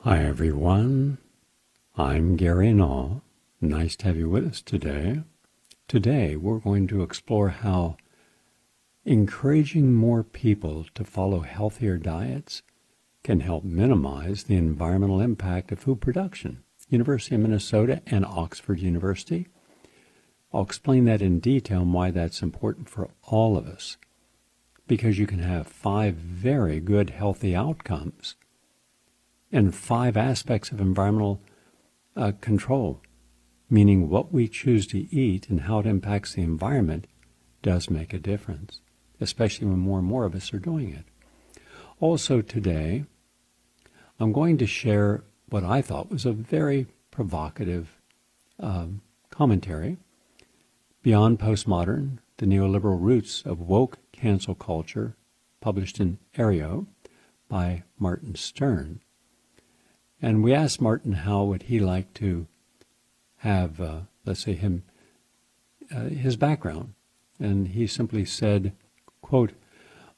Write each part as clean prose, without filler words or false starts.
Hi everyone, I'm Gary Null. Nice to have you with us today. Today we're going to explore how encouraging more people to follow healthier diets can help minimize the environmental impact of food production. University of Minnesota and Oxford University. I'll explain that in detail and why that's important for all of us, because you can have 5 very good healthy outcomes and 5 aspects of environmental control, meaning what we choose to eat and how it impacts the environment does make a difference, especially when more and more of us are doing it. Also today, I'm going to share what I thought was a very provocative commentary, Beyond Postmodern, the Neoliberal Roots of Woke Cancel Culture, published in Aereo by Martin Stern. And we asked Martin how would he like to have, let's say, his background. And he simply said, quote,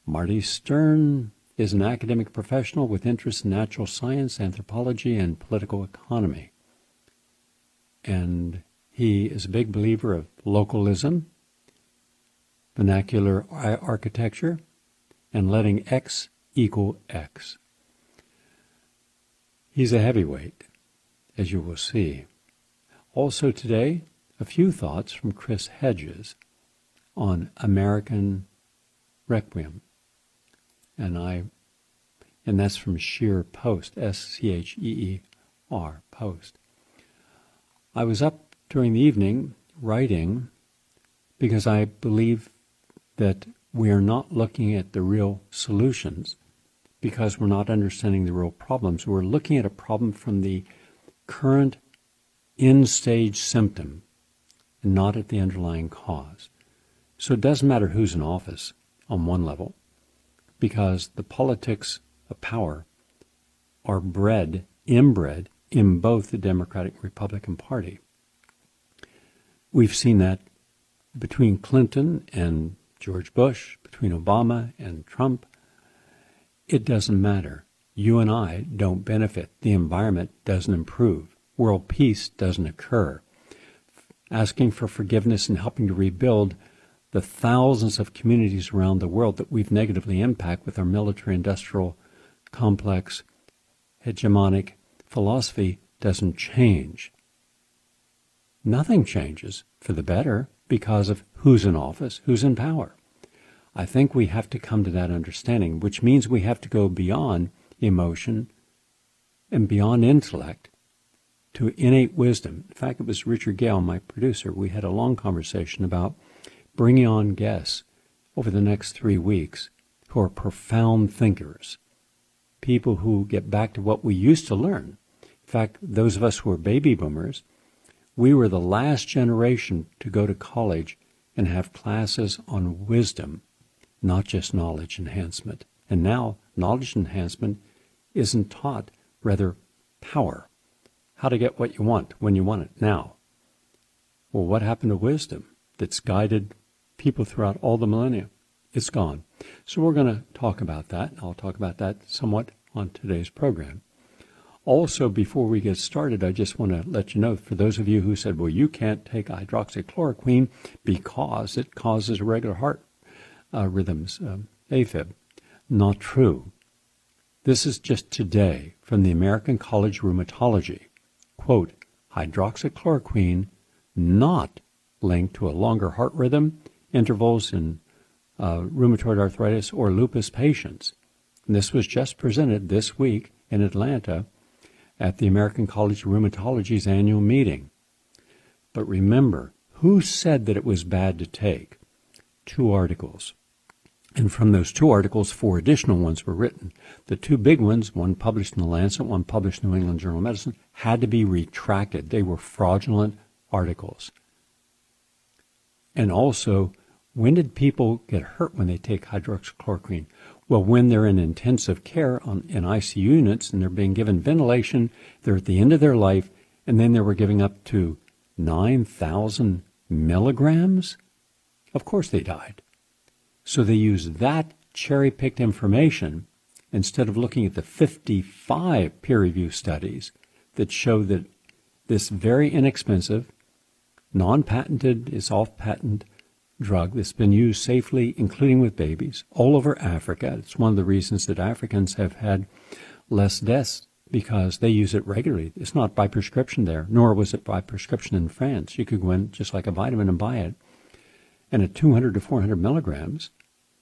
Marty Stern is an academic professional with interests in natural science, anthropology, and political economy. And he is a big believer of localism, vernacular architecture, and letting X equal X. He's a heavyweight, as you will see. Also today, a few thoughts from Chris Hedges on American Requiem. And that's from Scheer Post, S-C-H-E-E-R, Post. I was up during the evening writing because I believe that we are not looking at the real solutions because we're not understanding the real problems. We're looking at a problem from the current end-stage symptom and not at the underlying cause. So it doesn't matter who's in office on one level, because the politics of power are inbred in both the Democratic and Republican Party. We've seen that between Clinton and George Bush, between Obama and Trump. It doesn't matter. You and I don't benefit. The environment doesn't improve. World peace doesn't occur. Asking for forgiveness and helping to rebuild the thousands of communities around the world that we've negatively impacted with our military-industrial complex hegemonic philosophy doesn't change. Nothing changes for the better because of who's in office, who's in power. I think we have to come to that understanding, which means we have to go beyond emotion and beyond intellect to innate wisdom. In fact, it was Richard Gale, my producer. We had a long conversation about bringing on guests over the next 3 weeks who are profound thinkers, people who get back to what we used to learn. In fact, those of us who are baby boomers, we were the last generation to go to college and have classes on wisdom, not just knowledge enhancement. And now knowledge enhancement isn't taught, rather power. How to get what you want when you want it now. Well, what happened to wisdom that's guided people throughout all the millennia? It's gone. So we're going to talk about that. I'll talk about that somewhat on today's program. Also, before we get started, I just want to let you know, for those of you who said, well, you can't take hydroxychloroquine because it causes irregular heart rhythms, AFib. Not true. This is just today from the American College of Rheumatology. Quote, hydroxychloroquine not linked to a longer heart rhythm intervals in rheumatoid arthritis or lupus patients. And this was just presented this week in Atlanta at the American College of Rheumatology's annual meeting. But remember, who said that it was bad to take? 2 articles. And from those 2 articles, 4 additional ones were written. The 2 big ones, one published in The Lancet, one published in New England Journal of Medicine, had to be retracted. They were fraudulent articles. And also, when did people get hurt when they take hydroxychloroquine? Well, when they're in intensive care in ICU units and they're being given ventilation, they're at the end of their life, and then they were giving up to 9,000 milligrams? Of course they died. So they used that cherry-picked information instead of looking at the 55 peer-reviewed studies that show that this very inexpensive, non-patented, is off-patent drug that's been used safely, including with babies, all over Africa. It's one of the reasons that Africans have had less deaths, because they use it regularly. It's not by prescription there, nor was it by prescription in France. You could go in just like a vitamin and buy it. And at 200 to 400 milligrams,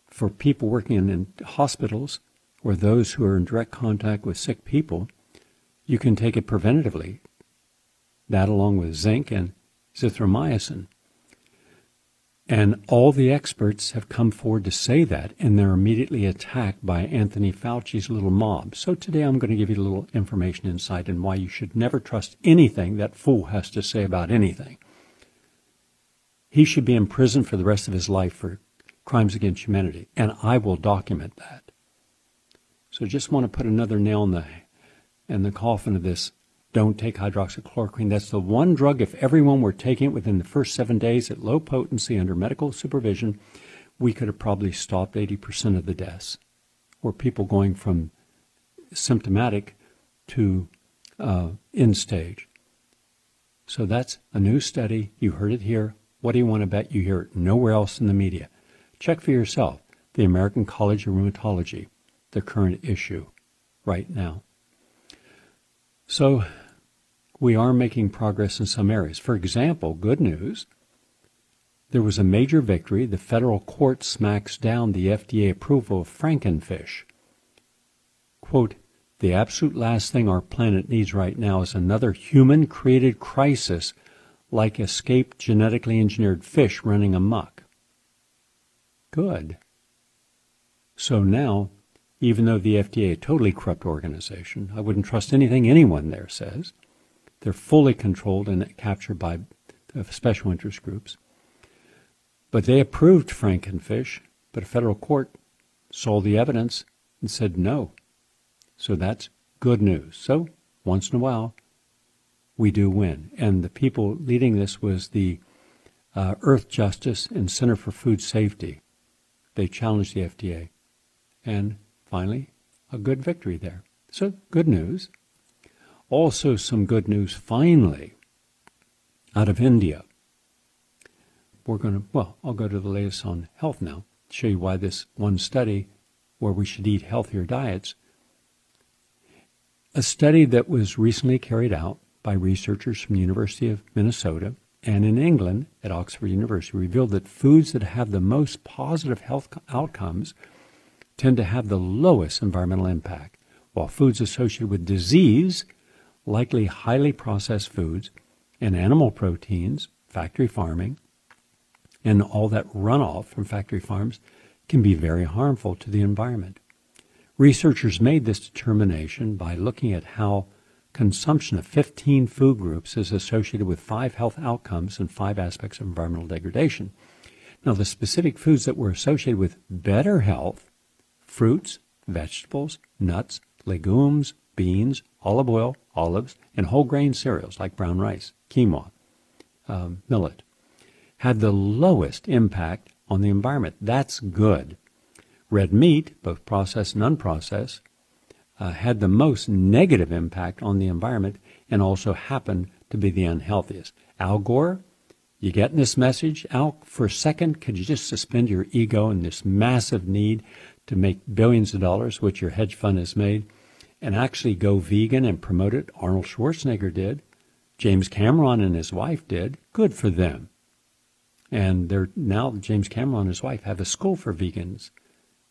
for people working in hospitals or those who are in direct contact with sick people, you can take it preventatively. That along with zinc and zithromycin. And all the experts have come forward to say that, and they're immediately attacked by Anthony Fauci's little mob. So today I'm going to give you a little information insight on why you should never trust anything that fool has to say about anything. He should be in prison for the rest of his life for crimes against humanity, and I will document that. So just want to put another nail in the coffin of this. Don't take hydroxychloroquine. That's the one drug, if everyone were taking it within the first 7 days at low potency under medical supervision, we could have probably stopped 80% of the deaths, or people going from symptomatic to end stage. So that's a new study. You heard it here. What do you want to bet? You hear it nowhere else in the media. Check for yourself. The American College of Rheumatology, the current issue right now. So we are making progress in some areas. For example, good news, there was a major victory. The federal court smacks down the FDA approval of Frankenfish. Quote, the absolute last thing our planet needs right now is another human-created crisis like escaped genetically engineered fish running amok. Good. So now, even though the FDA, a totally corrupt organization, I wouldn't trust anything anyone there says. They're fully controlled and captured by special interest groups. But they approved Frankenfish, but a federal court saw the evidence and said no. So that's good news. So once in a while, we do win. And the people leading this was the Earth Justice and Center for Food Safety. They challenged the FDA. And finally, a good victory there. So good news. Also some good news, finally, out of India. I'll go to the latest on health now, show you why this one study where we should eat healthier diets. A study that was recently carried out by researchers from the University of Minnesota and in England at Oxford University revealed that foods that have the most positive health outcomes tend to have the lowest environmental impact, while foods associated with disease, likely highly processed foods and animal proteins, factory farming, and all that runoff from factory farms can be very harmful to the environment. Researchers made this determination by looking at how consumption of 15 food groups is associated with 5 health outcomes and 5 aspects of environmental degradation. Now, the specific foods that were associated with better health, fruits, vegetables, nuts, legumes, beans, olive oil, olives, and whole grain cereals like brown rice, quinoa, millet, had the lowest impact on the environment. That's good. Red meat, both processed and unprocessed, had the most negative impact on the environment and also happened to be the unhealthiest. Al Gore, you getting this message? Al, for a second, could you just suspend your ego and this massive need to make billions of dollars, which your hedge fund has made, and actually go vegan and promote it? Arnold Schwarzenegger did. James Cameron and his wife did. Good for them. And now James Cameron and his wife have a school for vegans.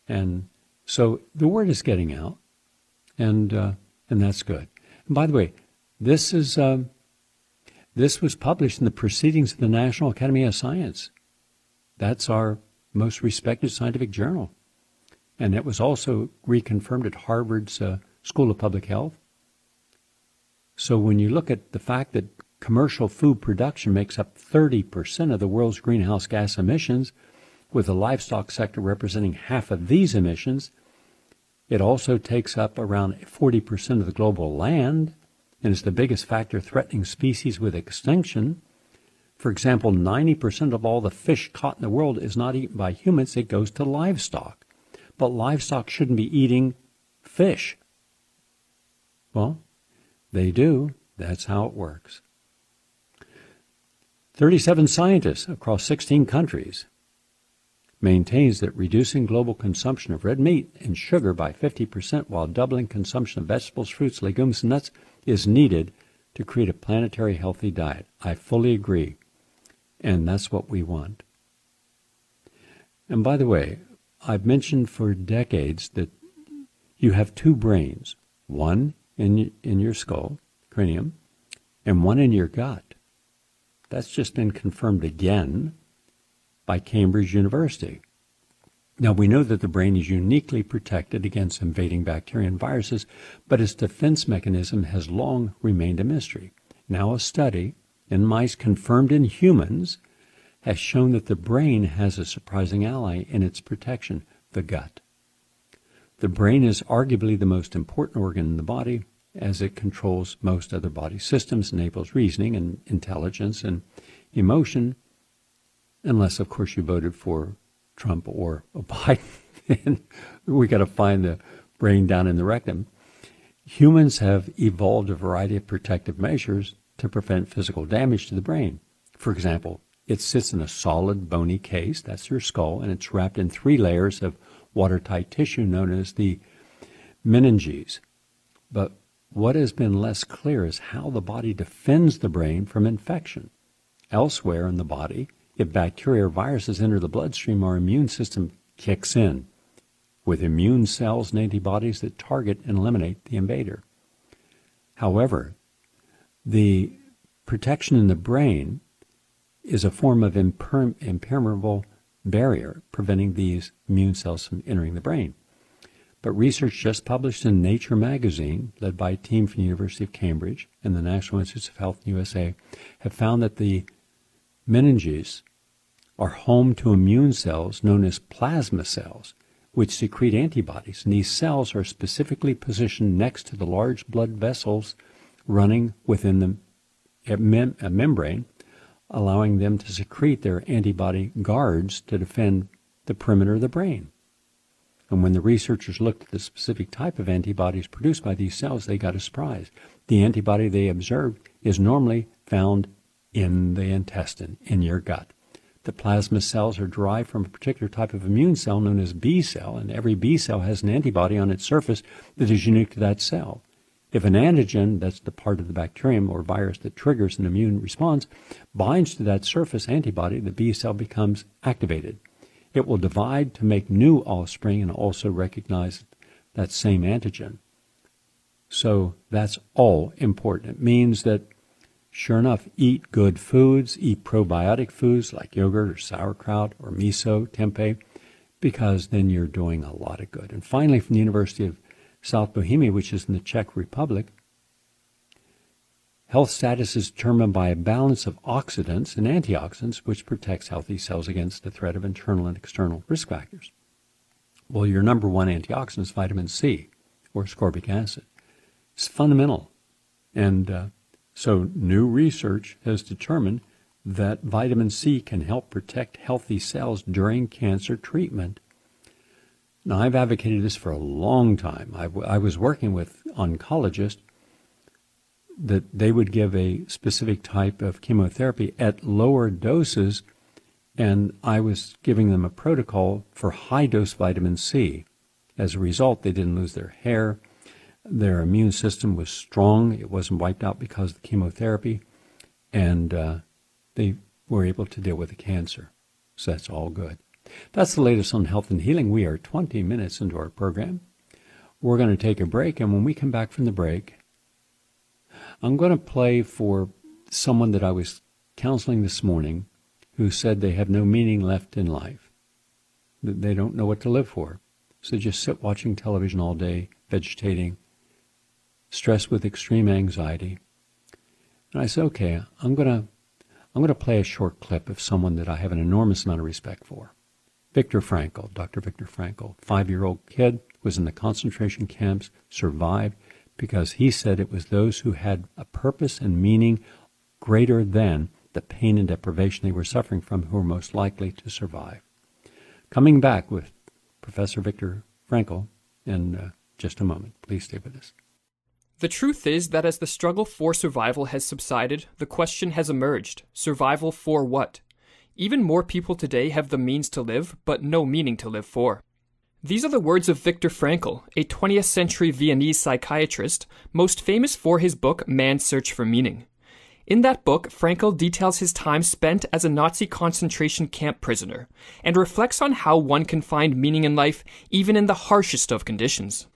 And so the word is getting out, and that's good. And by the way, this was published in the Proceedings of the National Academy of Science. That's our most respected scientific journal. And it was also reconfirmed at Harvard's School of Public Health. So when you look at the fact that commercial food production makes up 30% of the world's greenhouse gas emissions, with the livestock sector representing half of these emissions, it also takes up around 40% of the global land and is the biggest factor threatening species with extinction. For example, 90% of all the fish caught in the world is not eaten by humans. It goes to livestock. But livestock shouldn't be eating fish. Well, they do. That's how it works. 37 scientists across 16 countries maintains that reducing global consumption of red meat and sugar by 50% while doubling consumption of vegetables, fruits, legumes, and nuts is needed to create a planetary healthy diet. I fully agree, and that's what we want. And by the way, I've mentioned for decades that you have two brains, one in your skull, cranium, and one in your gut. That's just been confirmed again by Cambridge University. Now, we know that the brain is uniquely protected against invading bacteria and viruses, but its defense mechanism has long remained a mystery. Now, a study in mice confirmed in humans has shown that the brain has a surprising ally in its protection, the gut. The brain is arguably the most important organ in the body, as it controls most other body systems, enables reasoning and intelligence and emotion, unless, of course, you voted for Trump or Biden. We got to find the brain down in the rectum. Humans have evolved a variety of protective measures to prevent physical damage to the brain. For example, it sits in a solid bony case, that's your skull, and it's wrapped in 3 layers of watertight tissue known as the meninges. But what has been less clear is how the body defends the brain from infection. Elsewhere in the body, if bacteria or viruses enter the bloodstream, our immune system kicks in with immune cells and antibodies that target and eliminate the invader. However, the protection in the brain is a form of impermeable barrier preventing these immune cells from entering the brain. But research just published in Nature magazine, led by a team from the University of Cambridge and the National Institutes of Health in the USA, have found that the meninges are home to immune cells known as plasma cells, which secrete antibodies. And these cells are specifically positioned next to the large blood vessels running within the membrane, allowing them to secrete their antibody guards to defend the perimeter of the brain. And when the researchers looked at the specific type of antibodies produced by these cells, they got a surprise. The antibody they observed is normally found in the intestine, in your gut. The plasma cells are derived from a particular type of immune cell known as B cell, and every B cell has an antibody on its surface that is unique to that cell. If an antigen, that's the part of the bacterium or virus that triggers an immune response, binds to that surface antibody, the B cell becomes activated. It will divide to make new offspring and also recognize that same antigen. So that's all important. It means that, sure enough, eat good foods, eat probiotic foods like yogurt or sauerkraut or miso, tempeh, because then you're doing a lot of good. And finally, from the University of South Bohemia, which is in the Czech Republic, health status is determined by a balance of oxidants and antioxidants, which protects healthy cells against the threat of internal and external risk factors. Well, your number one antioxidant is vitamin C, or ascorbic acid. It's fundamental. And so new research has determined that vitamin C can help protect healthy cells during cancer treatment. Now, I've advocated this for a long time. I was working with oncologists that they would give a specific type of chemotherapy at lower doses, and I was giving them a protocol for high-dose vitamin C. As a result, they didn't lose their hair. Their immune system was strong. It wasn't wiped out because of the chemotherapy, and they were able to deal with the cancer. So that's all good. That's the latest on health and healing. We are 20 minutes into our program. We're going to take a break, and when we come back from the break, I'm going to play for someone that I was counseling this morning who said they have no meaning left in life, that they don't know what to live for. So just sit watching television all day, vegetating, stressed with extreme anxiety. And I said, okay, I'm going to play a short clip of someone that I have an enormous amount of respect for. Viktor Frankl, Dr. Viktor Frankl, 5-year-old kid, was in the concentration camps, survived, because he said it was those who had a purpose and meaning greater than the pain and deprivation they were suffering from who were most likely to survive. Coming back with Professor Viktor Frankl and just a moment. Please stay with us. The truth is that as the struggle for survival has subsided, the question has emerged. Survival for what? Even more people today have the means to live, but no meaning to live for. These are the words of Viktor Frankl, a 20th century Viennese psychiatrist, most famous for his book Man's Search for Meaning. In that book, Frankl details his time spent as a Nazi concentration camp prisoner, and reflects on how one can find meaning in life even in the harshest of conditions.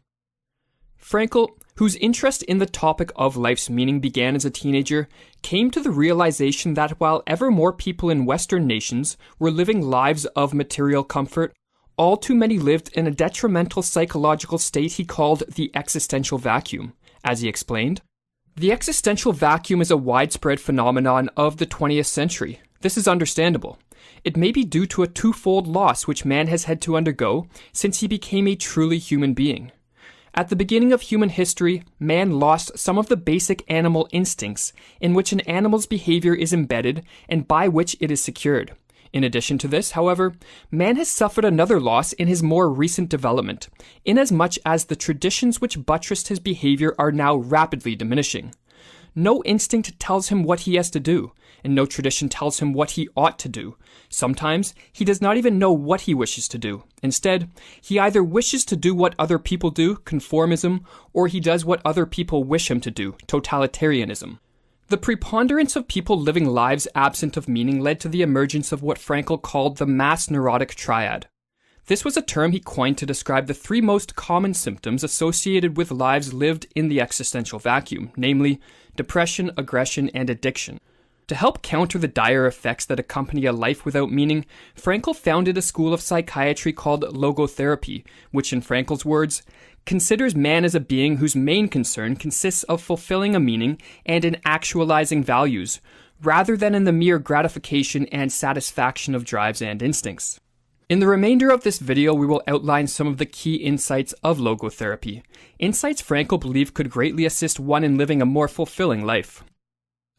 Frankl, whose interest in the topic of life's meaning began as a teenager, came to the realization that while ever more people in Western nations were living lives of material comfort, all too many lived in a detrimental psychological state he called the existential vacuum. As he explained, the existential vacuum is a widespread phenomenon of the 20th century. This is understandable. It may be due to a twofold loss which man has had to undergo since he became a truly human being. At the beginning of human history, man lost some of the basic animal instincts in which an animal's behavior is embedded and by which it is secured. In addition to this, however, man has suffered another loss in his more recent development, inasmuch as the traditions which buttressed his behavior are now rapidly diminishing. No instinct tells him what he has to do, and no tradition tells him what he ought to do. Sometimes, he does not even know what he wishes to do. Instead, he either wishes to do what other people do, conformism, or he does what other people wish him to do, totalitarianism. The preponderance of people living lives absent of meaning led to the emergence of what Frankl called the mass neurotic triad. This was a term he coined to describe the three most common symptoms associated with lives lived in the existential vacuum, namely depression, aggression, and addiction. To help counter the dire effects that accompany a life without meaning, Frankl founded a school of psychiatry called logotherapy, which in Frankl's words, considers man as a being whose main concern consists of fulfilling a meaning and in actualizing values, rather than in the mere gratification and satisfaction of drives and instincts. In the remainder of this video, we will outline some of the key insights of logotherapy, insights Frankl believed could greatly assist one in living a more fulfilling life.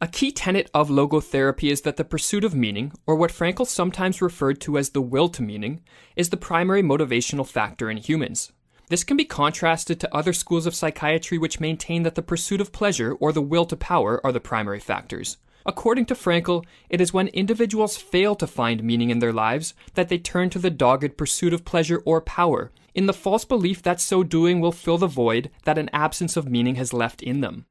A key tenet of logotherapy is that the pursuit of meaning, or what Frankl sometimes referred to as the will to meaning, is the primary motivational factor in humans. This can be contrasted to other schools of psychiatry which maintain that the pursuit of pleasure or the will to power are the primary factors. According to Frankl, it is when individuals fail to find meaning in their lives that they turn to the dogged pursuit of pleasure or power, in the false belief that so doing will fill the void that an absence of meaning has left in them.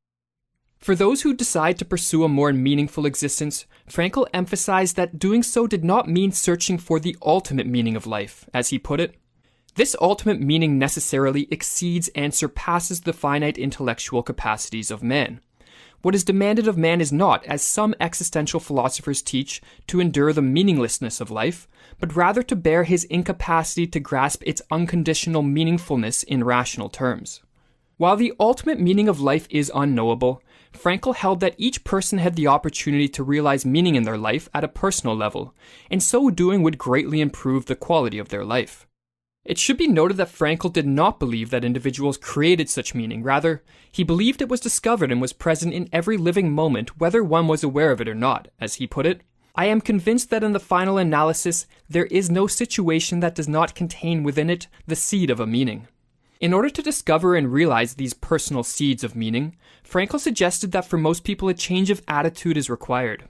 For those who decide to pursue a more meaningful existence, Frankl emphasized that doing so did not mean searching for the ultimate meaning of life, as he put it. This ultimate meaning necessarily exceeds and surpasses the finite intellectual capacities of man. What is demanded of man is not, as some existential philosophers teach, to endure the meaninglessness of life, but rather to bear his incapacity to grasp its unconditional meaningfulness in rational terms. While the ultimate meaning of life is unknowable, Frankl held that each person had the opportunity to realize meaning in their life at a personal level, and so doing would greatly improve the quality of their life. It should be noted that Frankl did not believe that individuals created such meaning. Rather, he believed it was discovered and was present in every living moment, whether one was aware of it or not. As he put it, I am convinced that in the final analysis, there is no situation that does not contain within it the seed of a meaning. In order to discover and realize these personal seeds of meaning, Frankl suggested that for most people a change of attitude is required.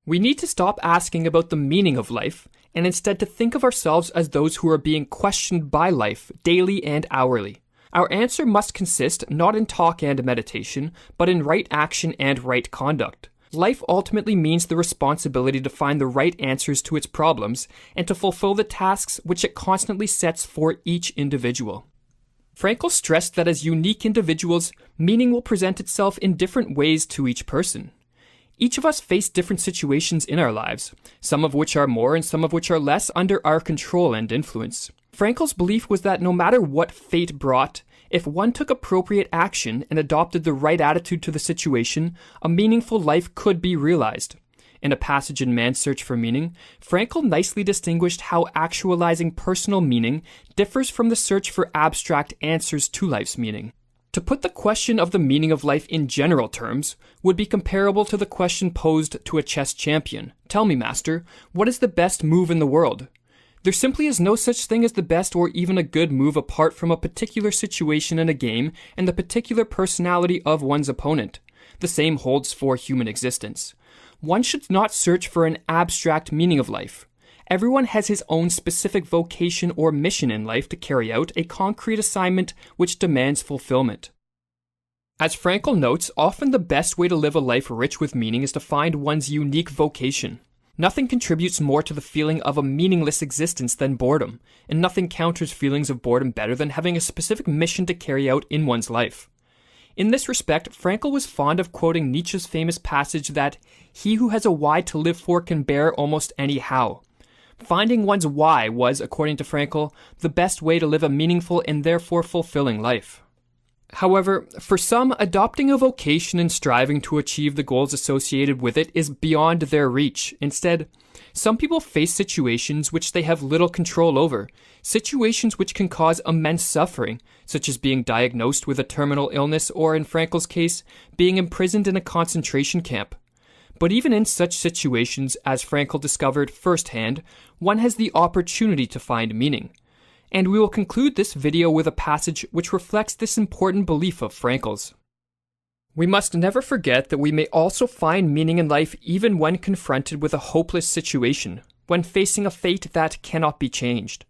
We need to stop asking about the meaning of life, and instead to think of ourselves as those who are being questioned by life daily and hourly. Our answer must consist not in talk and meditation, but in right action and right conduct. Life ultimately means the responsibility to find the right answers to its problems, and to fulfill the tasks which it constantly sets for each individual. Frankl stressed that as unique individuals, meaning will present itself in different ways to each person. Each of us face different situations in our lives, some of which are more and some of which are less under our control and influence. Frankl's belief was that no matter what fate brought, if one took appropriate action and adopted the right attitude to the situation, a meaningful life could be realized. In a passage in Man's Search for Meaning, Frankl nicely distinguished how actualizing personal meaning differs from the search for abstract answers to life's meaning. To put the question of the meaning of life in general terms would be comparable to the question posed to a chess champion. Tell me, master, what is the best move in the world? There simply is no such thing as the best or even a good move apart from a particular situation in a game and the particular personality of one's opponent. The same holds for human existence. One should not search for an abstract meaning of life. Everyone has his own specific vocation or mission in life to carry out a concrete assignment which demands fulfillment. As Frankl notes, often the best way to live a life rich with meaning is to find one's unique vocation. Nothing contributes more to the feeling of a meaningless existence than boredom, and nothing counters feelings of boredom better than having a specific mission to carry out in one's life. In this respect, Frankl was fond of quoting Nietzsche's famous passage that, "He who has a why to live for can bear almost any how." Finding one's why was, according to Frankl, the best way to live a meaningful and therefore fulfilling life. However, for some, adopting a vocation and striving to achieve the goals associated with it is beyond their reach. Instead, some people face situations which they have little control over, situations which can cause immense suffering, such as being diagnosed with a terminal illness or, in Frankl's case, being imprisoned in a concentration camp. But even in such situations, as Frankl discovered firsthand, one has the opportunity to find meaning. And we will conclude this video with a passage which reflects this important belief of Frankl's. We must never forget that we may also find meaning in life even when confronted with a hopeless situation, when facing a fate that cannot be changed.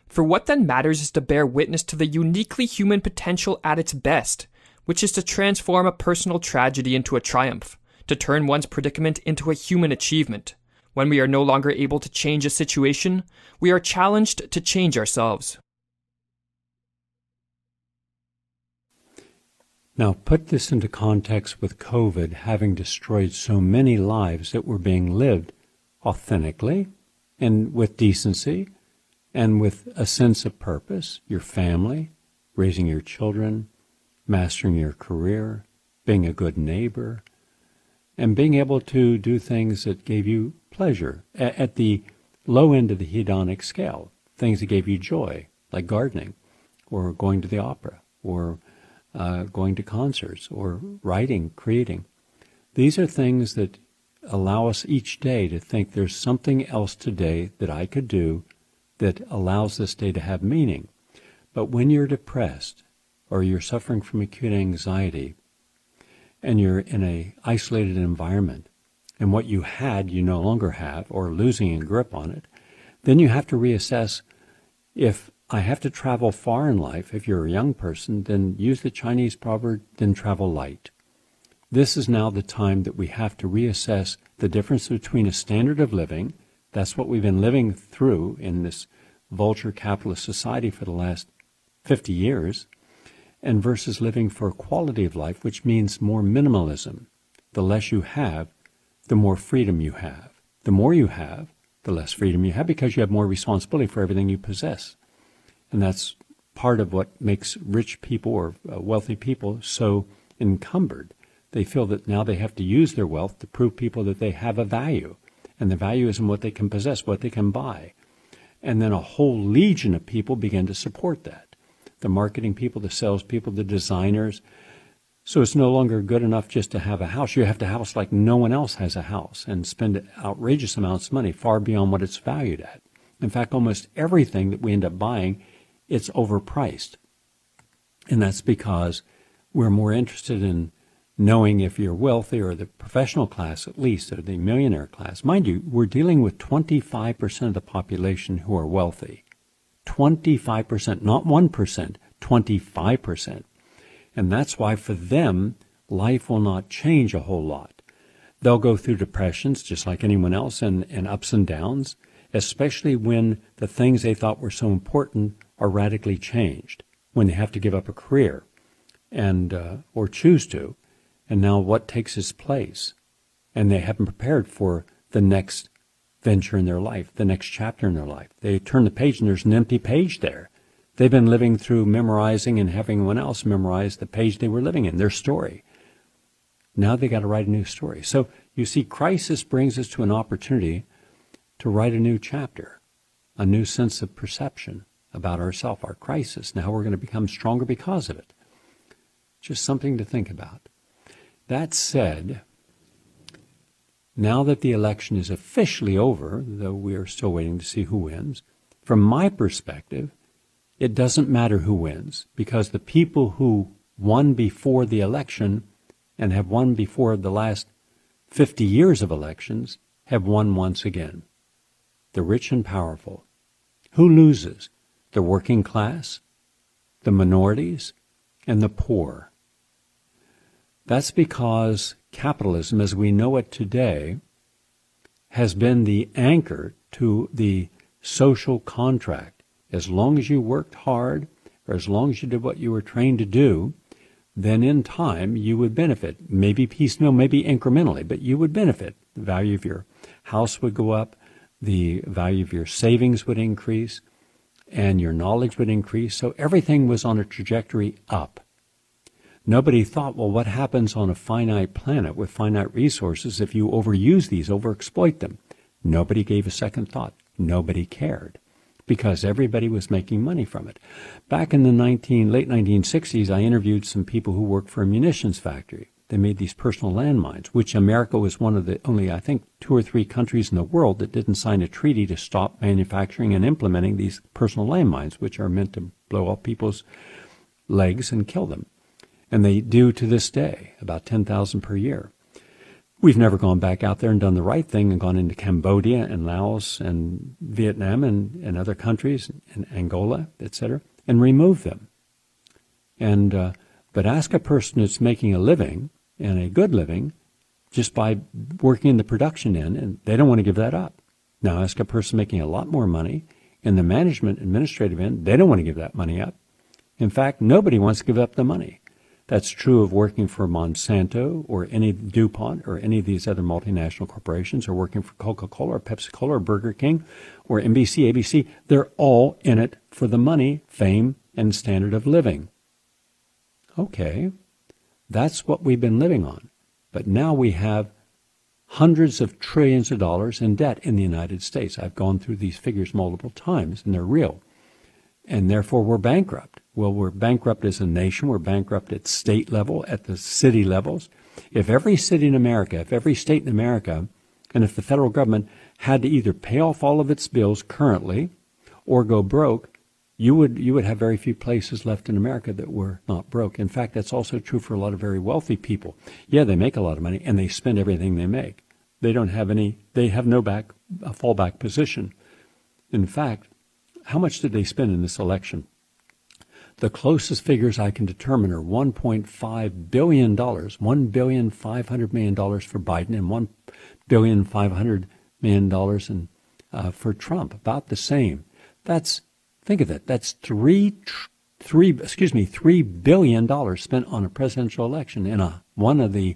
For what then matters is to bear witness to the uniquely human potential at its best, which is to transform a personal tragedy into a triumph, to turn one's predicament into a human achievement. When we are no longer able to change a situation, we are challenged to change ourselves. Now, put this into context with COVID having destroyed so many lives that were being lived authentically and with decency and with a sense of purpose, your family, raising your children, mastering your career, being a good neighbor, and being able to do things that gave you pleasure at the low end of the hedonic scale, things that gave you joy, like gardening or going to the opera or going to concerts or writing, creating. These are things that allow us each day to think there's something else today that I could do that allows this day to have meaning. But when you're depressed or you're suffering from acute anxiety and you're in an isolated environment, and what you had you no longer have, or losing a grip on it, then you have to reassess, if I have to travel far in life, if you're a young person, then use the Chinese proverb, then travel light. This is now the time that we have to reassess the difference between a standard of living, that's what we've been living through in this vulture capitalist society for the last 50 years, and versus living for a quality of life, which means more minimalism. The less you have, the more freedom you have. The more you have, the less freedom you have, because you have more responsibility for everything you possess. And that's part of what makes rich people or wealthy people so encumbered. They feel that now they have to use their wealth to prove people that they have a value. And the value is in what they can possess, what they can buy. And then a whole legion of people begin to support that. The marketing people, the sales people, the designers. So it's no longer good enough just to have a house. You have to have a house like no one else has a house and spend outrageous amounts of money, far beyond what it's valued at. In fact, almost everything that we end up buying, it's overpriced. And that's because we're more interested in knowing if you're wealthy, or the professional class at least, or the millionaire class. Mind you, we're dealing with 25% of the population who are wealthy. 25%, not 1%, 25%. And that's why for them, life will not change a whole lot. They'll go through depressions just like anyone else, and ups and downs, especially when the things they thought were so important are radically changed, when they have to give up a career and or choose to. And now what takes its place? And they haven't prepared for the next venture in their life, the next chapter in their life. They turn the page and there's an empty page there. They've been living through memorizing and having anyone else memorize the page they were living in, their story. Now they got to write a new story. So you see, crisis brings us to an opportunity to write a new chapter, a new sense of perception about ourselves, our crisis, and how we're going to become stronger because of it. Just something to think about. That said, now that the election is officially over, though we are still waiting to see who wins, from my perspective, it doesn't matter who wins, because the people who won before the election and have won before the last 50 years of elections have won once again. The rich and powerful. Who loses? The working class, the minorities, and the poor. That's because capitalism, as we know it today, has been the anchor to the social contract. As long as you worked hard, or as long as you did what you were trained to do, then in time you would benefit. Maybe piecemeal, maybe incrementally, but you would benefit. The value of your house would go up, the value of your savings would increase, and your knowledge would increase. So everything was on a trajectory up. Nobody thought, well, what happens on a finite planet with finite resources if you overuse these, overexploit them? Nobody gave a second thought. Nobody cared, because everybody was making money from it. Back in the late 1960s, I interviewed some people who worked for a munitions factory. They made these personal landmines, which America was one of the only, I think, 2 or 3 countries in the world that didn't sign a treaty to stop manufacturing and implementing these personal landmines, which are meant to blow up people's legs and kill them. And they do to this day, about 10,000 per year. We've never gone back out there and done the right thing and gone into Cambodia and Laos and Vietnam and other countries, and Angola, etc., and removed them. And but ask a person that's making a living, and a good living, just by working in the production end, and they don't want to give that up. Now ask a person making a lot more money in the management administrative end, they don't want to give that money up. In fact, nobody wants to give up the money. That's true of working for Monsanto or any DuPont or any of these other multinational corporations, or working for Coca-Cola or Pepsi-Cola or Burger King or NBC, ABC. They're all in it for the money, fame, and standard of living. Okay, that's what we've been living on. But now we have hundreds of trillions of dollars in debt in the United States. I've gone through these figures multiple times, and they're real. And therefore we're bankrupt. Well, we're bankrupt as a nation. We're bankrupt at state level, at the city levels. If every city in America, if every state in America, and if the federal government had to either pay off all of its bills currently or go broke, you would have very few places left in America that were not broke. In fact, that's also true for a lot of very wealthy people. Yeah, they make a lot of money, and they spend everything they make. They don't have any, they have no fallback position. In fact, how much did they spend in this election? The closest figures I can determine are $1.5 billion, $1.5 billion for Biden, and $1.5 billion for Trump, about the same. Think of it. That's $3 billion spent on a presidential election. In one of the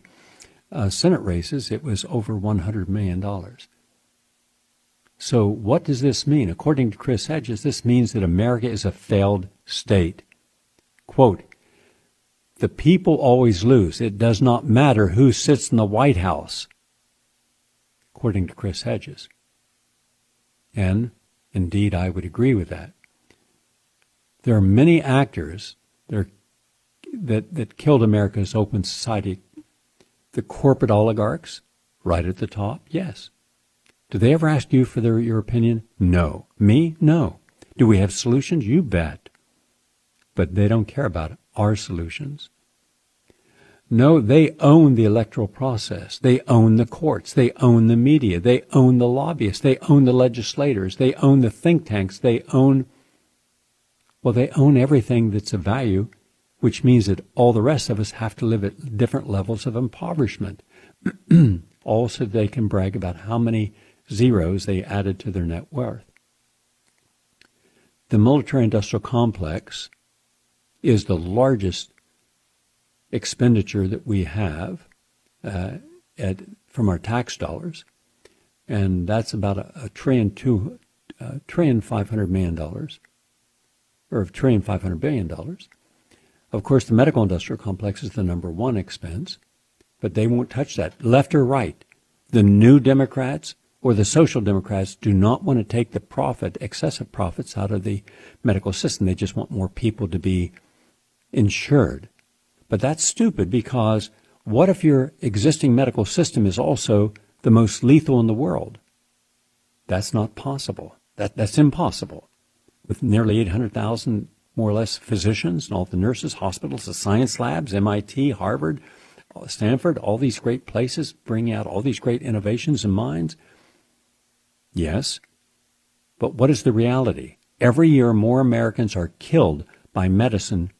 Senate races, it was over $100 million. So what does this mean? According to Chris Hedges, this means that America is a failed state. Quote, "The people always lose. It does not matter who sits in the White House," according to Chris Hedges. And indeed, I would agree with that. There are many actors that killed America's open society. The corporate oligarchs, right at the top, yes. Do they ever ask you for your opinion? No. Me? No. Do we have solutions? You bet. But they don't care about our solutions. No, they own the electoral process. They own the courts. They own the media. They own the lobbyists. They own the legislators. They own the think tanks. They own everything that's of value, which means that all the rest of us have to live at different levels of impoverishment. Also, they can brag about how many zeros they added to their net worth. The military-industrial complex is the largest expenditure that we have from our tax dollars, and that's about $1.5 trillion, or $1.5 billion. Of course, the medical industrial complex is the number one expense, but they won't touch that. Left or right, the New Democrats or the Social Democrats do not want to take the excessive profits out of the medical system. They just want more people to be insured. But that's stupid, because what if your existing medical system is also the most lethal in the world? That's not possible. That's impossible. with nearly 800,000 more or less physicians and all the nurses, hospitals, the science labs, MIT, Harvard, Stanford, all these great places bringing out all these great innovations and minds? Yes. But what is the reality? Every year more Americans are killed by medicine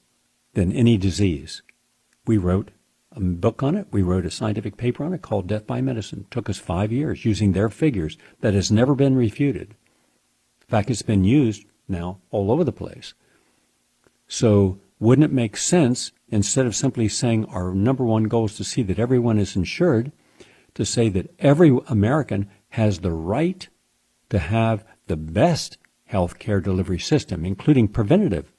than any disease. We wrote a book on it. We wrote a scientific paper on it called Death by Medicine. It took us 5 years using their figures that has never been refuted. In fact, it's been used now all over the place. So wouldn't it make sense, instead of simply saying our number one goal is to see that everyone is insured, to say that every American has the right to have the best health care delivery system, including preventative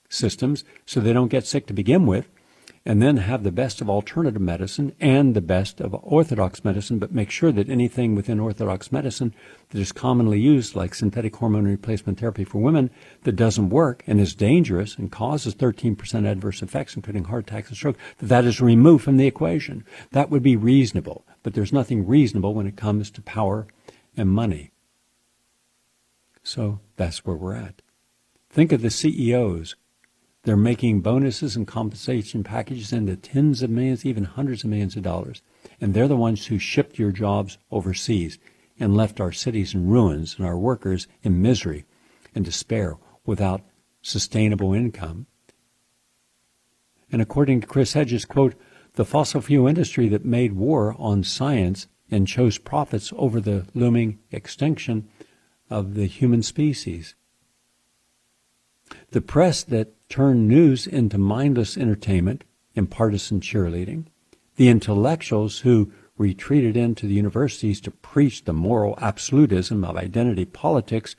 systems, so they don't get sick to begin with, and then have the best of alternative medicine and the best of orthodox medicine, but make sure that anything within orthodox medicine that is commonly used, like synthetic hormone replacement therapy for women, that doesn't work and is dangerous and causes 13% adverse effects, including heart attacks and stroke, that is removed from the equation. That would be reasonable, but there's nothing reasonable when it comes to power and money. So that's where we're at. Think of the CEOs. They're making bonuses and compensation packages into tens of millions, even hundreds of millions of dollars. And they're the ones who shipped your jobs overseas and left our cities in ruins and our workers in misery and despair without sustainable income. And according to Chris Hedges, quote, the fossil fuel industry that made war on science and chose profits over the looming extinction of the human species. The press that turned news into mindless entertainment and partisan cheerleading, the intellectuals who retreated into the universities to preach the moral absolutism of identity politics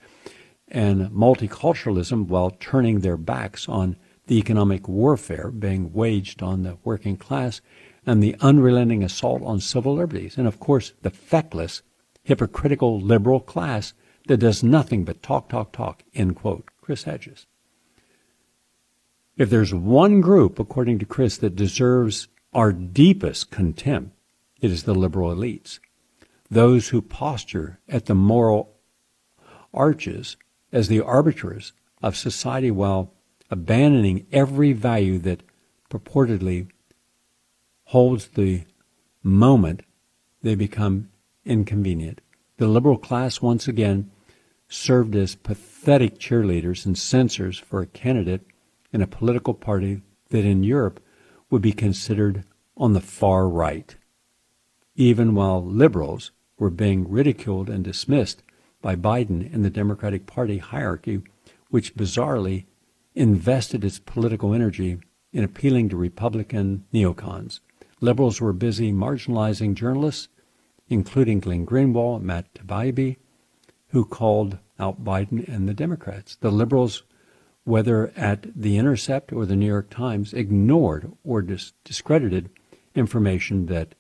and multiculturalism while turning their backs on the economic warfare being waged on the working class and the unrelenting assault on civil liberties, and of course the feckless, hypocritical liberal class that does nothing but talk, end quote. Chris Hedges. If there's one group, according to Chris, that deserves our deepest contempt, it is the liberal elites. Those who posture at the moral arches as the arbiters of society while abandoning every value that purportedly holds the moment they become inconvenient. The liberal class once again served as pathetic cheerleaders and censors for a candidate in a political party that in Europe would be considered on the far right, even while liberals were being ridiculed and dismissed by Biden and the Democratic Party hierarchy, which bizarrely invested its political energy in appealing to Republican neocons. Liberals were busy marginalizing journalists, including Glenn Greenwald and Matt Taibbi, who called out Biden and the Democrats. The liberals, whether at The Intercept or the New York Times, ignored or discredited information that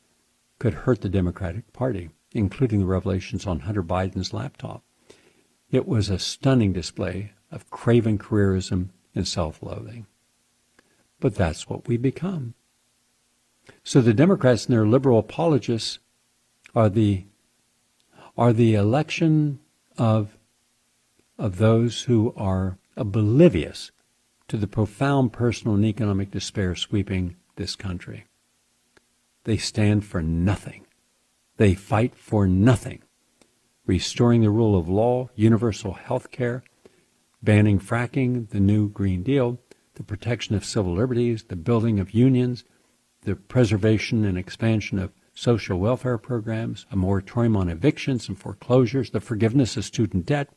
could hurt the Democratic Party, including the revelations on Hunter Biden's laptop. It was a stunning display of craven careerism and self-loathing. But that's what we become. So the Democrats and their liberal apologists are the election of those who are oblivious to the profound personal and economic despair sweeping this country. They stand for nothing. They fight for nothing. Restoring the rule of law, universal health care, banning fracking, the new Green Deal, the protection of civil liberties, the building of unions, the preservation and expansion of social welfare programs, a moratorium on evictions and foreclosures, the forgiveness of student debt,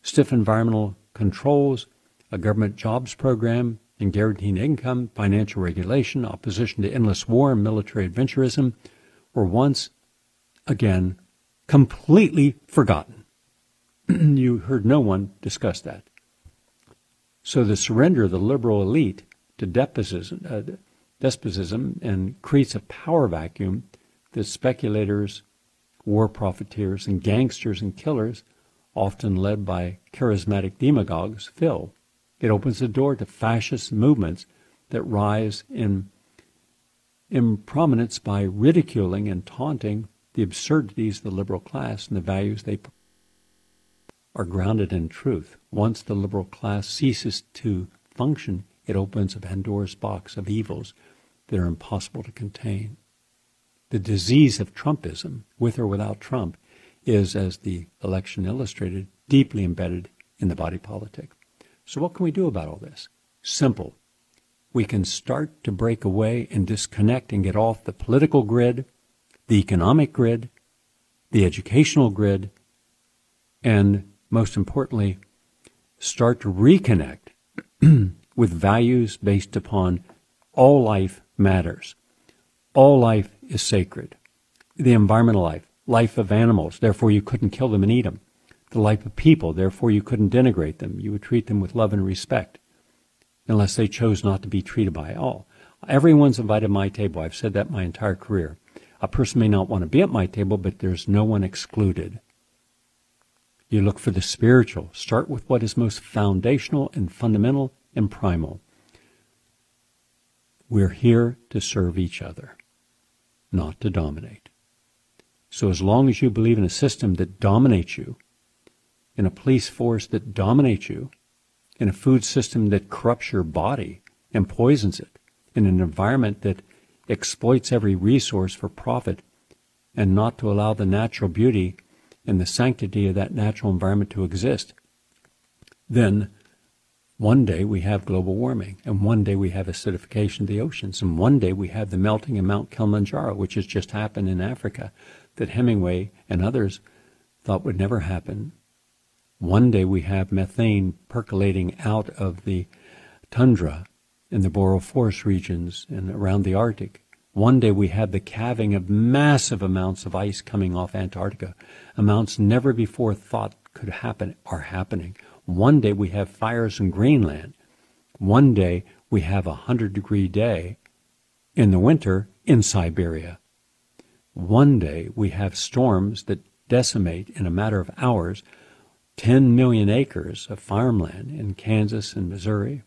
stiff environmental controls, a government jobs program and guaranteed income, financial regulation, opposition to endless war and military adventurism were once again completely forgotten. You heard no one discuss that. So the surrender of the liberal elite to despotism and creates a power vacuum that speculators, war profiteers, and gangsters and killers, often led by charismatic demagogues, fill. It opens the door to fascist movements that rise in prominence by ridiculing and taunting the absurdities of the liberal class and the values they are grounded in truth. Once the liberal class ceases to function, it opens a Pandora's box of evils that are impossible to contain. The disease of Trumpism, with or without Trump, is, as the election illustrated, deeply embedded in the body politic. So what can we do about all this? Simple. We can start to break away and disconnect and get off the political grid, the economic grid, the educational grid, and most importantly, start to reconnect with values based upon all life matters. All life is sacred. The environmental life, life of animals, therefore you couldn't kill them and eat them. The life of people, therefore you couldn't denigrate them. You would treat them with love and respect, unless they chose not to be treated by all. Everyone's invited to my table. I've said that my entire career. A person may not want to be at my table, but there's no one excluded. You look for the spiritual. Start with what is most foundational and fundamental and primal. We're here to serve each other, not to dominate. So as long as you believe in a system that dominates you, in a police force that dominates you, in a food system that corrupts your body and poisons it, in an environment that exploits every resource for profit, and not to allow the natural beauty and the sanctity of that natural environment to exist, then one day we have global warming, and one day we have acidification of the oceans, and one day we have the melting of Mount Kilimanjaro, which has just happened in Africa, that Hemingway and others thought would never happen. One day we have methane percolating out of the tundra in the boreal forest regions and around the Arctic. One day we have the calving of massive amounts of ice coming off Antarctica. Amounts never before thought could happen are happening. One day we have fires in Greenland. One day we have a 100-degree day in the winter in Siberia. One day we have storms that decimate in a matter of hours 10 million acres of farmland in Kansas and Missouri.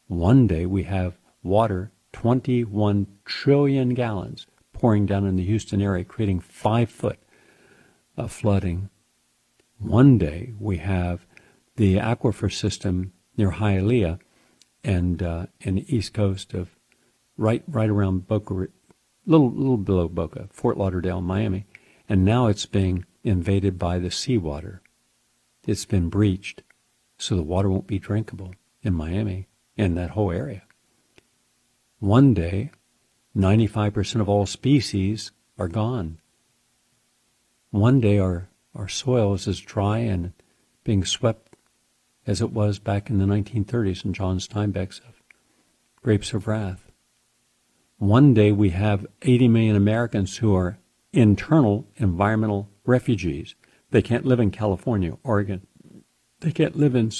One day we have water, 21 trillion gallons, pouring down in the Houston area, creating 5 foot of flooding. One day we have the aquifer system near Hialeah and in the east coast of right around Boca, little below Boca, Fort Lauderdale, Miami, and now it's being invaded by the seawater. It's been breached, so the water won't be drinkable in Miami and that whole area. One day, 95% of all species are gone. One day our soil is as dry and being swept as it was back in the 1930s in John Steinbeck's Grapes of Wrath. One day we have 80 million Americans who are internal environmental refugees. They can't live in California, Oregon. They can't live in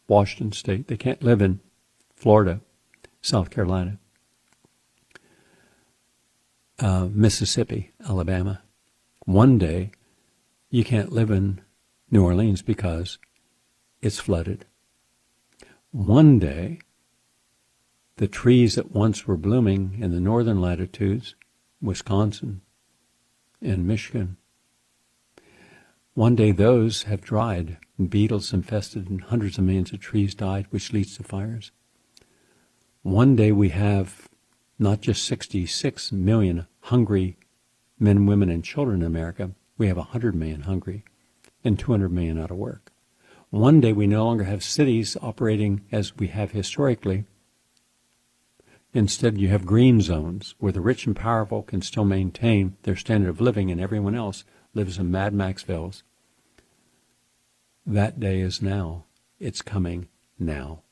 Washington State. They can't live in Florida, South Carolina, Mississippi, Alabama. One day, you can't live in New Orleans because it's flooded. One day, the trees that once were blooming in the northern latitudes, Wisconsin and Michigan, one day those have dried, and beetles infested and hundreds of millions of trees died, which leads to fires. One day we have not just 66 million hungry men, women, and children in America. We have 100 million hungry and 200 million out of work. One day we no longer have cities operating as we have historically. Instead, you have green zones where the rich and powerful can still maintain their standard of living and everyone else lives in Mad Maxvilles. That day is now. It's coming now.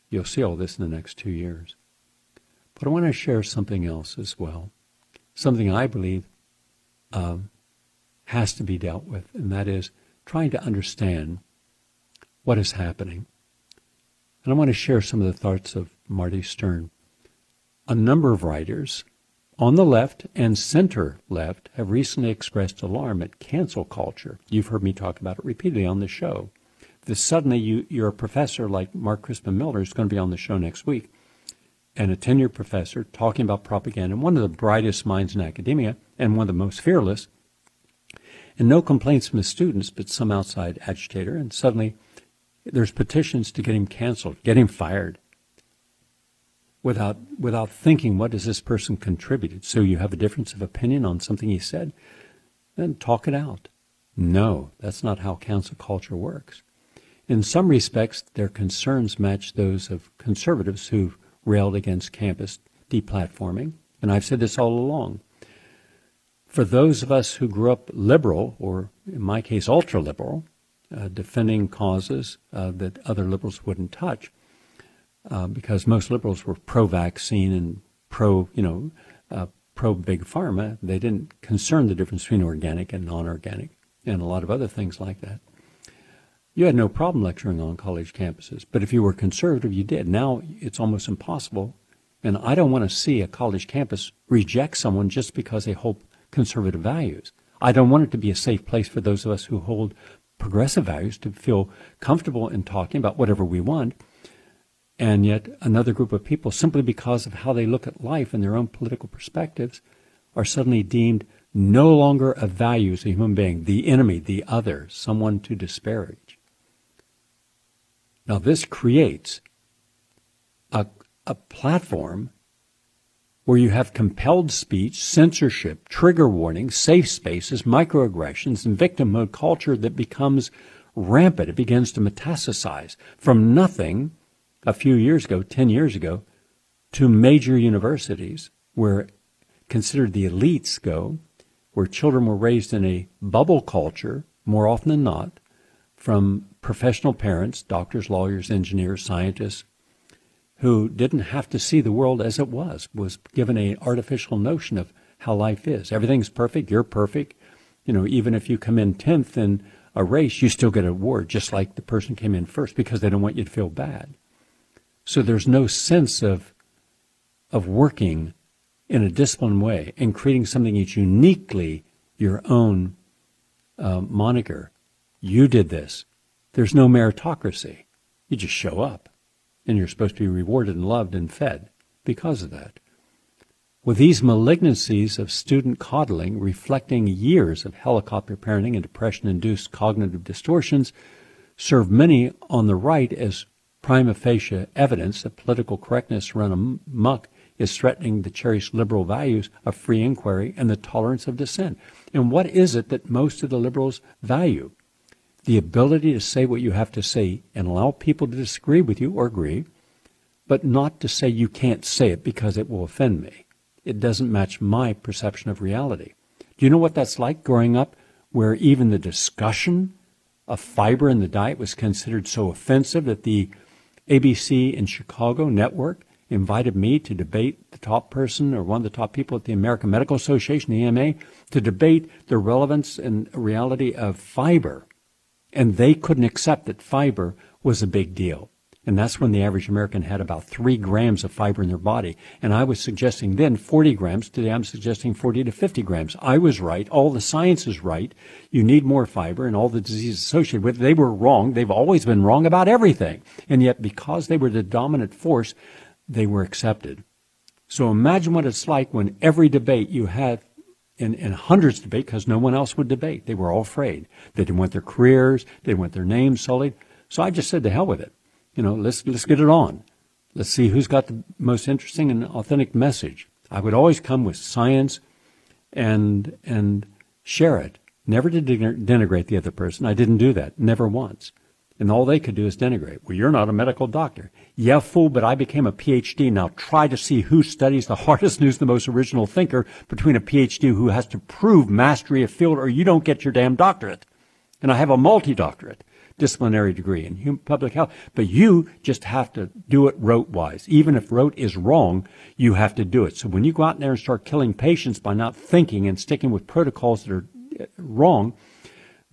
You'll see all this in the next 2 years. But I want to share something else as well, something I believe has to be dealt with, and that is trying to understand what is happening. And I want to share some of the thoughts of Marty Stern. A number of writers on the left and center left have recently expressed alarm at cancel culture. You've heard me talk about it repeatedly on the show. That suddenly you're a professor like Mark Crispin Miller, who's going to be on the show next week, and a tenured professor talking about propaganda, and one of the brightest minds in academia, and one of the most fearless. and no complaints from the students, but some outside agitator, and suddenly there's petitions to get him canceled, get him fired, without thinking, what has this person contributed? So you have a difference of opinion on something he said, then talk it out. No, that's not how cancel culture works. In some respects, their concerns match those of conservatives who've railed against campus deplatforming, and I've said this all along. For those of us who grew up liberal, or in my case ultra-liberal, defending causes that other liberals wouldn't touch, because most liberals were pro-vaccine and pro-big pharma, they didn't concern the difference between organic and non-organic, and a lot of other things like that. You had no problem lecturing on college campuses, but if you were conservative, you did. Now it's almost impossible, and I don't want to see a college campus reject someone just because they hold conservative values. I don't want it to be a safe place for those of us who hold progressive values to feel comfortable in talking about whatever we want, and yet another group of people, simply because of how they look at life and their own political perspectives, are suddenly deemed no longer a value as a human being, the enemy, the other, someone to disparage. Now this creates a platform where you have compelled speech, censorship, trigger warnings, safe spaces, microaggressions, and victim mode culture that becomes rampant. It begins to metastasize from nothing a few years ago, 10 years ago, to major universities where considered the elites go, where children were raised in a bubble culture, more often than not, from professional parents, doctors, lawyers, engineers, scientists, who didn't have to see the world as it was given an artificial notion of how life is. Everything's perfect, you're perfect. Even if you come in 10th in a race, you still get an award, just like the person came in first, because they don't want you to feel bad. So there's no sense of working in a disciplined way and creating something that's uniquely your own moniker. You did this. There's no meritocracy. You just show up, and you're supposed to be rewarded and loved and fed because of that. With these malignancies of student coddling reflecting years of helicopter parenting and depression-induced cognitive distortions, serve many on the right as prima facie evidence that political correctness run amok is threatening the cherished liberal values of free inquiry and the tolerance of dissent. And what is it that most of the liberals value? The ability to say what you have to say and allow people to disagree with you or agree, but not to say you can't say it because it will offend me. It doesn't match my perception of reality. Do you know what that's like growing up where even the discussion of fiber in the diet was considered so offensive that the ABC in Chicago network invited me to debate the top person or one of the top people at the American Medical Association, the AMA, to debate the relevance and reality of fiber. And they couldn't accept that fiber was a big deal. And that's when the average American had about 3 grams of fiber in their body. And I was suggesting then 40 grams. Today I'm suggesting 40 to 50 grams. I was right. All the science is right. You need more fiber and all the diseases associated with it. They were wrong. They've always been wrong about everything. And yet because they were the dominant force, they were accepted. So imagine what it's like when every debate you had in hundreds of debate, because no one else would debate. They were all afraid. They didn't want their careers. They didn't want their names sullied. So I just said, to hell with it. Let's get it on. Let's see who's got the most interesting and authentic message. I would always come with science and share it. Never to denigrate the other person. I didn't do that. Never once. And all they could do is denigrate. Well, you're not a medical doctor. Yeah, fool, but I became a PhD. Now try to see who studies the hardest and who's the most original thinker between a PhD who has to prove mastery of field, or you don't get your damn doctorate. And I have a multi-doctorate disciplinary degree in public health. But you just have to do it rote-wise. Even if rote is wrong, you have to do it. So when you go out there and start killing patients by not thinking and sticking with protocols that are wrong,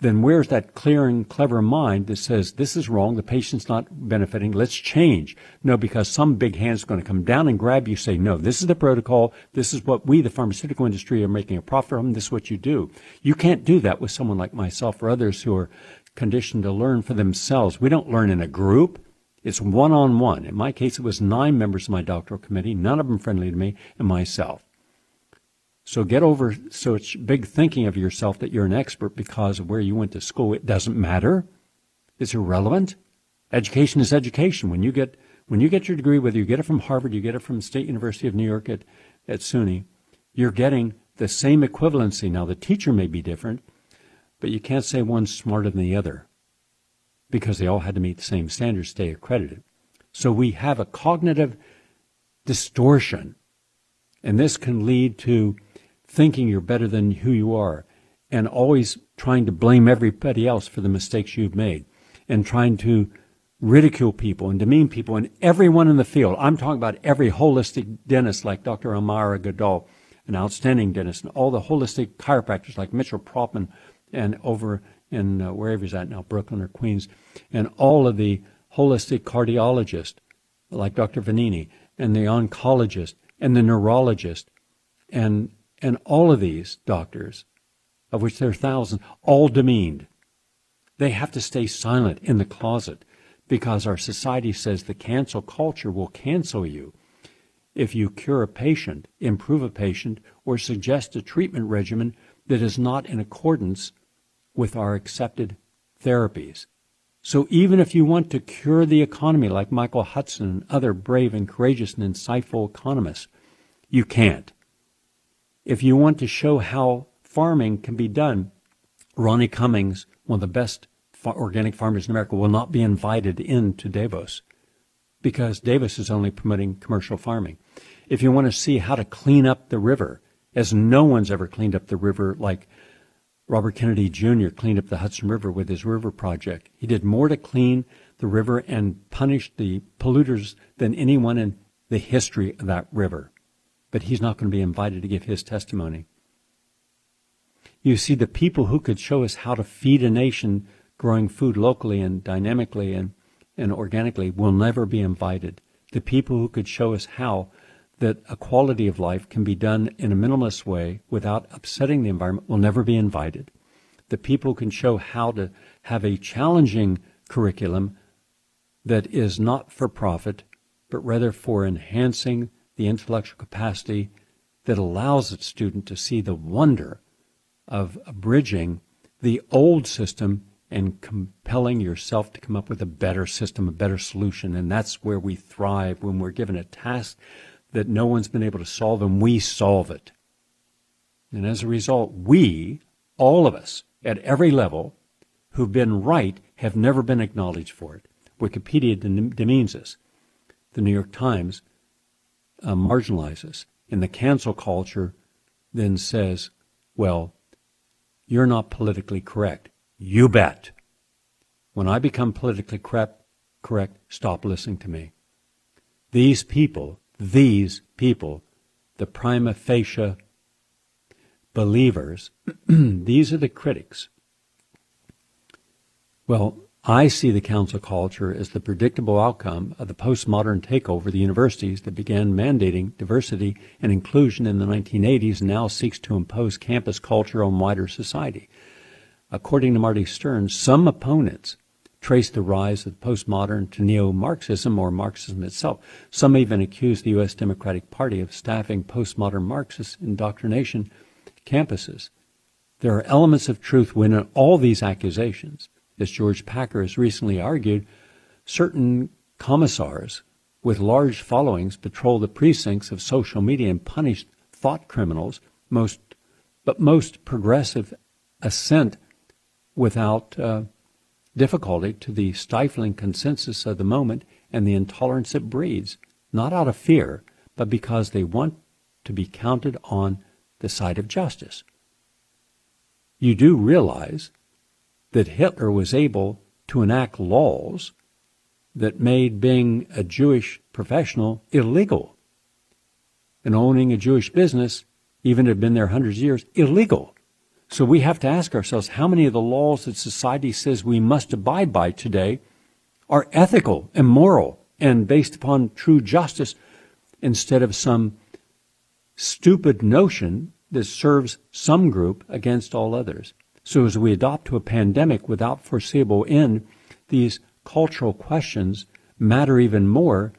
then where's that clear and clever mind that says, this is wrong, the patient's not benefiting, let's change? No, because some big hand's going to come down and grab you, say, no, this is the protocol, this is what we, the pharmaceutical industry, are making a profit from, this is what you do. You can't do that with someone like myself or others who are conditioned to learn for themselves. We don't learn in a group. It's one-on-one. In my case, it was 9 members of my doctoral committee, none of them friendly to me, and myself. So get over such big thinking of yourself that you're an expert because of where you went to school. It doesn't matter. It's irrelevant. Education is education. When you get your degree, whether you get it from Harvard, you get it from State University of New York at SUNY, you're getting the same equivalency. Now, the teacher may be different, but you can't say one's smarter than the other because they all had to meet the same standards to stay accredited. So we have a cognitive distortion, and this can lead to thinking you're better than who you are and always trying to blame everybody else for the mistakes you've made and trying to ridicule people and demean people and everyone in the field. I'm talking about every holistic dentist like Dr. Amara Goodall, an outstanding dentist, and all the holistic chiropractors like Mitchell Propman and over in wherever he's at now, Brooklyn or Queens, and all of the holistic cardiologists like Dr. Vanini and the oncologist and the neurologist and all of these doctors, of which there are thousands, all demeaned. They have to stay silent in the closet because our society says the cancel culture will cancel you if you cure a patient, improve a patient, or suggest a treatment regimen that is not in accordance with our accepted therapies. So even if you want to cure the economy like Michael Hudson and other brave and courageous and insightful economists, you can't. If you want to show how farming can be done, Ronnie Cummings, one of the best organic farmers in America, will not be invited into Davos because Davos is only promoting commercial farming. If you want to see how to clean up the river, as no one's ever cleaned up the river like Robert Kennedy Jr. cleaned up the Hudson River with his river project. He did more to clean the river and punish the polluters than anyone in the history of that river. But he's not going to be invited to give his testimony. You see, the people who could show us how to feed a nation growing food locally and dynamically and organically will never be invited. The people who could show us how that a quality of life can be done in a minimalist way without upsetting the environment will never be invited. The people who can show how to have a challenging curriculum that is not for profit, but rather for enhancing the intellectual capacity that allows the student to see the wonder of bridging the old system and compelling yourself to come up with a better system, a better solution. And that's where we thrive, when we're given a task that no one's been able to solve and we solve it. And as a result, we, all of us, at every level, who've been right, have never been acknowledged for it. Wikipedia demeans us. The New York Times marginalizes us. And the cancel culture then says, well, you're not politically correct. You bet. When I become politically correct, stop listening to me. These people, the prima facie believers, these are the critics. Well, I see the council culture as the predictable outcome of the postmodern takeover of the universities that began mandating diversity and inclusion in the 1980s and now seeks to impose campus culture on wider society. According to Marty Stern, some opponents trace the rise of the postmodern to neo-Marxism or Marxism itself. Some even accuse the U.S. Democratic Party of staffing postmodern Marxist indoctrination campuses. There are elements of truth within all these accusations. As George Packer has recently argued, certain commissars with large followings patrol the precincts of social media and punish thought criminals, most progressive assent without difficulty to the stifling consensus of the moment and the intolerance it breeds, not out of fear, but because they want to be counted on the side of justice. You do realize that Hitler was able to enact laws that made being a Jewish professional illegal, and owning a Jewish business, even if it had been there hundreds of years, illegal. So we have to ask ourselves, how many of the laws that society says we must abide by today are ethical and moral and based upon true justice instead of some stupid notion that serves some group against all others? So as we adopt to a pandemic without foreseeable end, these cultural questions matter even more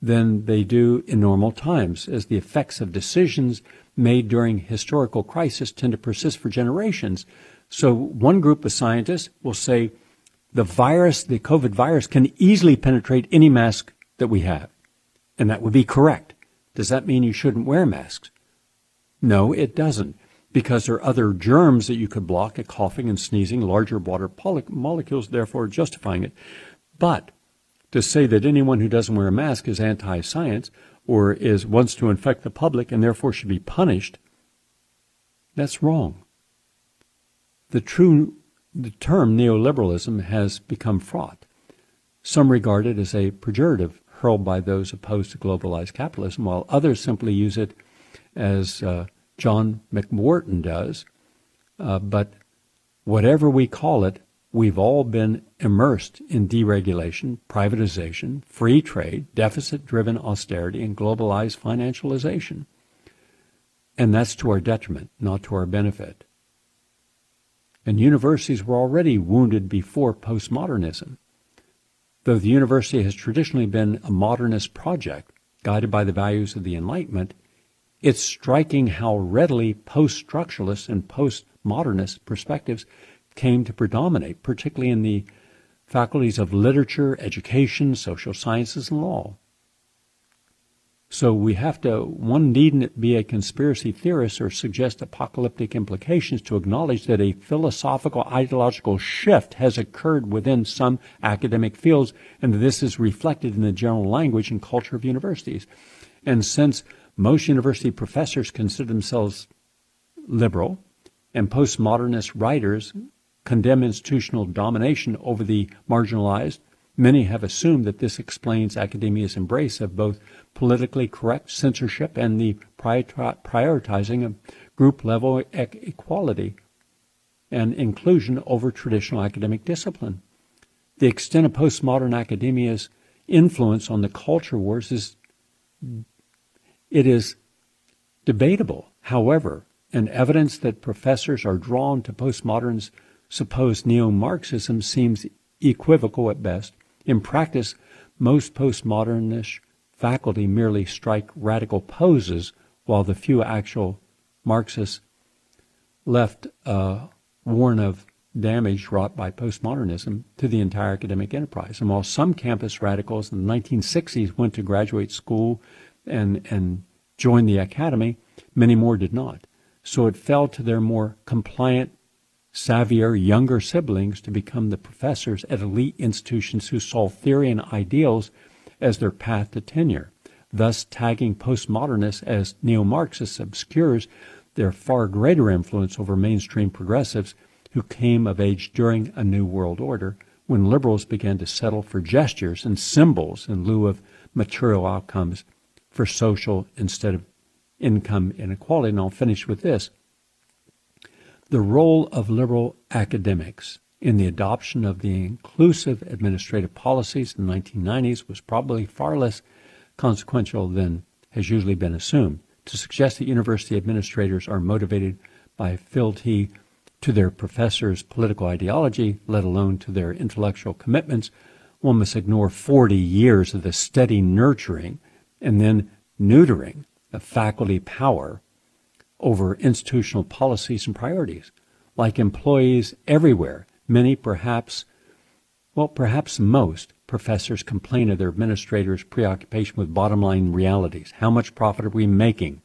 than they do in normal times, as the effects of decisions made during historical crisis tend to persist for generations. So one group of scientists will say the COVID virus, can easily penetrate any mask that we have. And that would be correct. Does that mean you shouldn't wear masks? No, it doesn't, because there are other germs that you could block at coughing and sneezing, larger water molecules, therefore justifying it. But to say that anyone who doesn't wear a mask is anti-science or wants to infect the public and therefore should be punished, that's wrong. The term neoliberalism has become fraught. Some regard it as a pejorative hurled by those opposed to globalized capitalism, while others simply use it as John McWhorton does. But whatever we call it, we've all been immersed in deregulation, privatization, free trade, deficit-driven austerity, and globalized financialization. And that's to our detriment, not to our benefit. And universities were already wounded before postmodernism. Though the university has traditionally been a modernist project, guided by the values of the Enlightenment, it's striking how readily post-structuralist and post-modernist perspectives came to predominate, particularly in the faculties of literature, education, social sciences, and law. So one needn't be a conspiracy theorist or suggest apocalyptic implications to acknowledge that a philosophical ideological shift has occurred within some academic fields, and that this is reflected in the general language and culture of universities. And since most university professors consider themselves liberal, and postmodernist writers condemn institutional domination over the marginalized, many have assumed that this explains academia's embrace of both politically correct censorship and the prioritizing of group-level equality and inclusion over traditional academic discipline. The extent of postmodern academia's influence on the culture wars is debatable. However, and evidence that professors are drawn to postmodern's supposed neo-Marxism seems equivocal at best. In practice, most postmodernist faculty merely strike radical poses, while the few actual Marxists left a warrant of damage wrought by postmodernism to the entire academic enterprise. And while some campus radicals in the 1960s went to graduate school and joined the academy, many more did not. So it fell to their more compliant, savvier, younger siblings to become the professors at elite institutions who saw theory and ideals as their path to tenure. Thus, tagging postmodernists as neo-Marxists obscures their far greater influence over mainstream progressives who came of age during a New World Order, when liberals began to settle for gestures and symbols in lieu of material outcomes for social instead of income inequality. And I'll finish with this. The role of liberal academics in the adoption of the inclusive administrative policies in the 1990s was probably far less consequential than has usually been assumed. To suggest that university administrators are motivated by fealty to their professors' political ideology, let alone to their intellectual commitments, one must ignore 40 years of the steady nurturing and then neutering of faculty power over institutional policies and priorities. Like employees everywhere, many, perhaps most, professors complain of their administrators' preoccupation with bottom-line realities. How much profit are we making?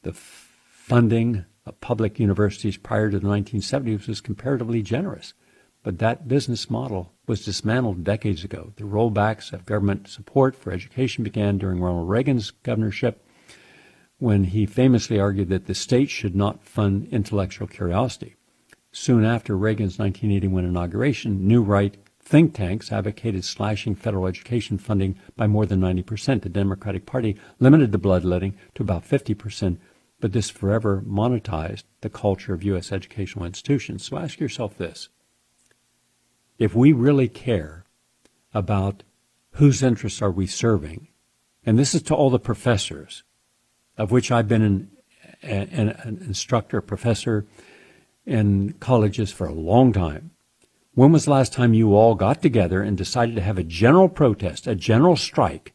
The funding of public universities prior to the 1970s was comparatively generous, but that business model was dismantled decades ago. The rollbacks of government support for education began during Ronald Reagan's governorship, when he famously argued that the state should not fund intellectual curiosity. Soon after Reagan's 1981 inauguration, New Right think tanks advocated slashing federal education funding by more than 90%. The Democratic Party limited the bloodletting to about 50%, but this forever monetized the culture of U.S. educational institutions. So ask yourself this. If we really care about whose interests are we serving, and this is to all the professors, of which I've been an instructor, professor in colleges for a long time. When was the last time you all got together and decided to have a general protest, a general strike,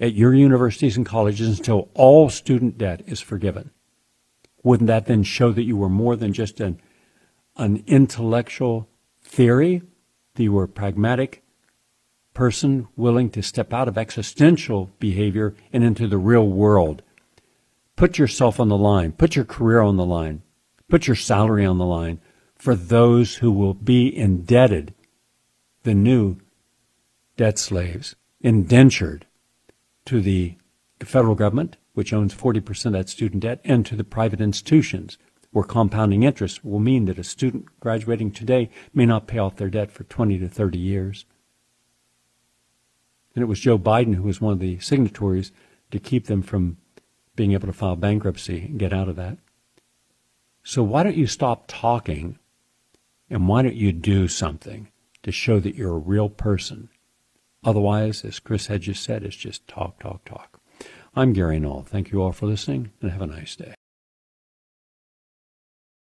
at your universities and colleges until all student debt is forgiven. Wouldn't that then show that you were more than just an intellectual theory, that you were a pragmatic person willing to step out of existential behavior and into the real world? Put yourself on the line, put your career on the line, put your salary on the line for those who will be indebted, the new debt slaves, indentured to the federal government, which owns 40% of that student debt, and to the private institutions, where compounding interest will mean that a student graduating today may not pay off their debt for 20 to 30 years. And it was Joe Biden who was one of the signatories to keep them from being able to file bankruptcy and get out of that. So why don't you stop talking, and why don't you do something to show that you're a real person? Otherwise, as Chris had just said, it's just talk, talk, talk. I'm Gary Null. Thank you all for listening, and have a nice day.